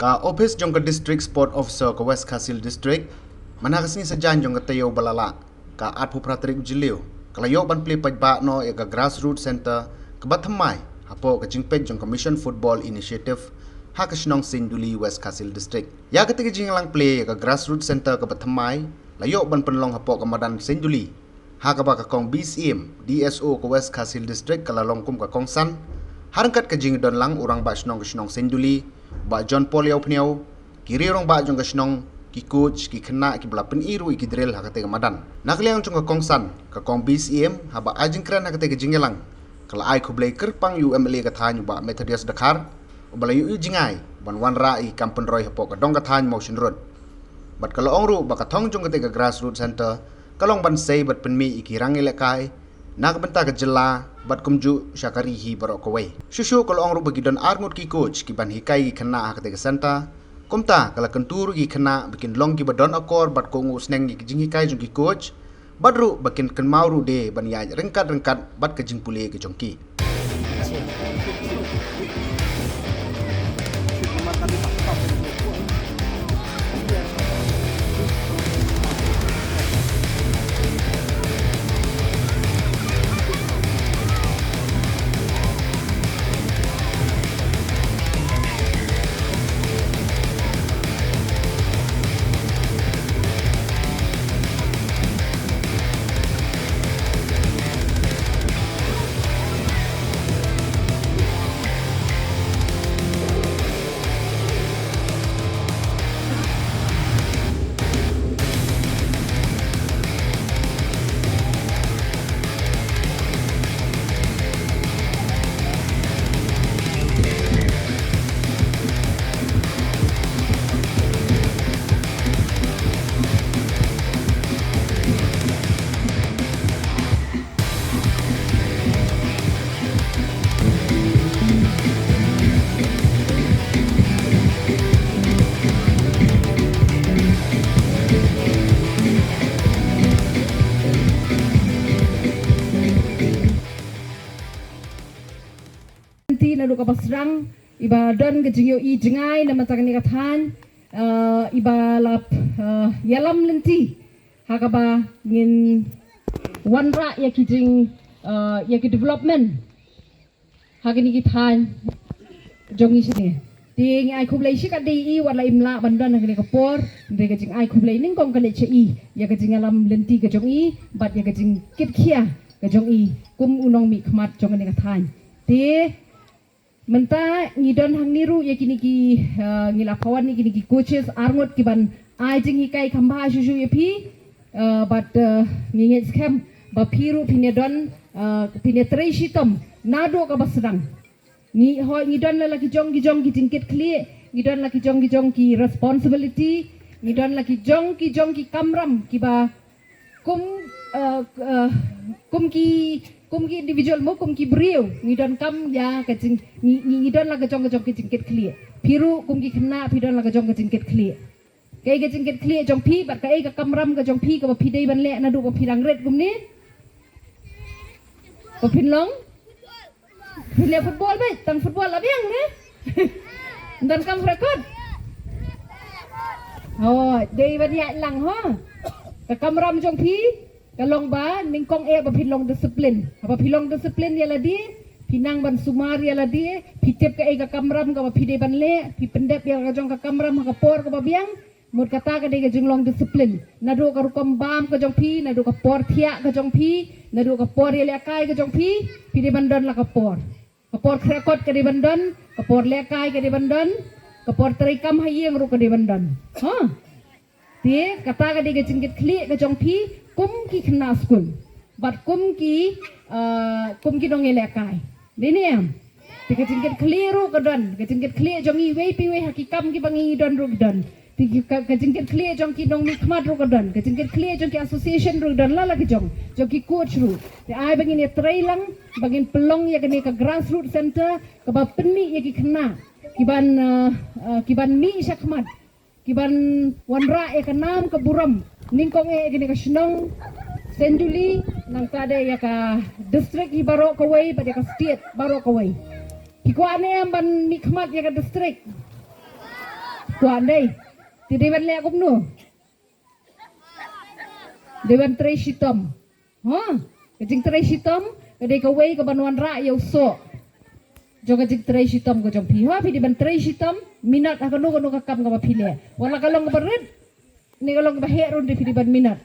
Ka office jong ka district sport officer ka West Kasil district manhakas ni sajan jong ka tayo balala ka atpu pratrik jiliw kalayo ban play pajba no e ka grassroots center ka bathamai hapo ka jingpet jong ka mission football initiative ha ka shnong sinduli West Kasil district ya ka tigi jinglang play ka grassroots center ka bathamai layo ban penlong hapo ka madan sinduli ha ka ba ka kong BCM DSO ka West Kasil district kalalong kum ka kong san harangkat ka jing don lang urang ba shnong sinduli ba John Paul yaw pniaw kiri rong ba jong gasnong ki coach ki khna ki bla pen iru ki drill ha kate madan nakliang jong ka kongsan ka kong BCM ha ba ajing kran ha kate jingelang kala ai khublei kerpang UMLA ka than ba Methodius Dakar bala yu jingai ban wan ra i kampun roy hapo ka dong ka than motion road bat kala ongru ba ka thong jong kate ka grassroots center kalong ban sei bat pen mi ki rangi lekai nak benta ka jela bat kumju syakari hi barok kawai shushu kal ong ruba gidon arngut ki coach ki ban hikai ki khana hakate ka santa kumta kala kentur ki khana bikin long ki badon akor bat ko ngu sneng ki jing hikai jung ki coach badru bakin ken mauru de ban ya rengkat bat ka jing pule ki jongki lalu kapasrang iba don kejingyo i jengai nama takani kathan iba lap yalam lenti hakaba ngin wanra ya kijing ya ki development hakini kithan jongi sini ting ai khublei shika dei wala imla bandan hakini kapor de kejing ai khublei ning kong kale chei ya kejing alam lenti ke jongi bat ya kejing kitkhia ke jongi kum unong mi khmat jongani kathan te menta ngidon hang niru ya kini ki ngilapawan ni kini ki coaches arngot kiban ajing hikai khamba shushu yapi but nginget scam ba piru pinedon pinetrei shitom nado ka basrang ni ho ngidon la ki jong ki tingket kli ngidon la ki jong ki responsibility ngidon la ki jong ki kamram kiba kum ki individual mo kum ki brio ngidon kam ya kajing ngidon la kajong ki jingket kli piru kum ki khna pidon la kajong ki jingket kli kai ki jingket kli jong pi bat kai ka kamram ka jong pi ka ba pidei ban le na du ba pirang red kum ni ko pinlong pile football be tang football la biang ni dan kam rekod oh dei ban ya lang ho ka kamram jong pi kalong ba ningkong ba pilong disiplin apa pilong disiplin ya ladi pinang ban sumar ya ladi pitep ka ka kamram ka pide ban le pi pendep ya ka jong ka kamram ka por ka biang mut kata ka de ka jinglong disiplin nado ka rukom bam ka jong pi nado ka por thia ka jong pi nado ka por ya le kai ka jong pi pide ban don la ka por krekot ka de ban don ka por le kai ka de ban don ka por trikam hayeng ru ka de ban don ha te kata ka de ka jingkit kli ka jong pi kum ki khna school but kum ki dong elekai dini am te ka jingkit kli ru ka don ka jingkit kli jong i wei pi wei hakikam ki bangi don ru don te ka jingkit kli jong ki dong mi khmat ru ka don ka jingkit kli jong ki association ru don la ki jong ki coach ru te ai bangin ya trailang bangin pelong ya ka grassroots center ka ba penmi ya ki khna kiban mi syakmat kiban wanra ya ka nam ka buram ningkong gini ka shnong senduli nang kada ya ka district i baro kawai ba ya ka state baro kawai kiko ane am ban nikmat ya ka district Tuan dai. Ti dewan le akum nu. Dewan tray shitom. Ha? Kajing tray shitom, kadai ka wei ka banuan ra ya uso. Jo kajing tray shitom ko jong pi. Ha pi dewan tray shitom, minat akanu kanu kakam ka pile. Wala kalong ka barid. Ni kalong ka heron di pi dewan minat.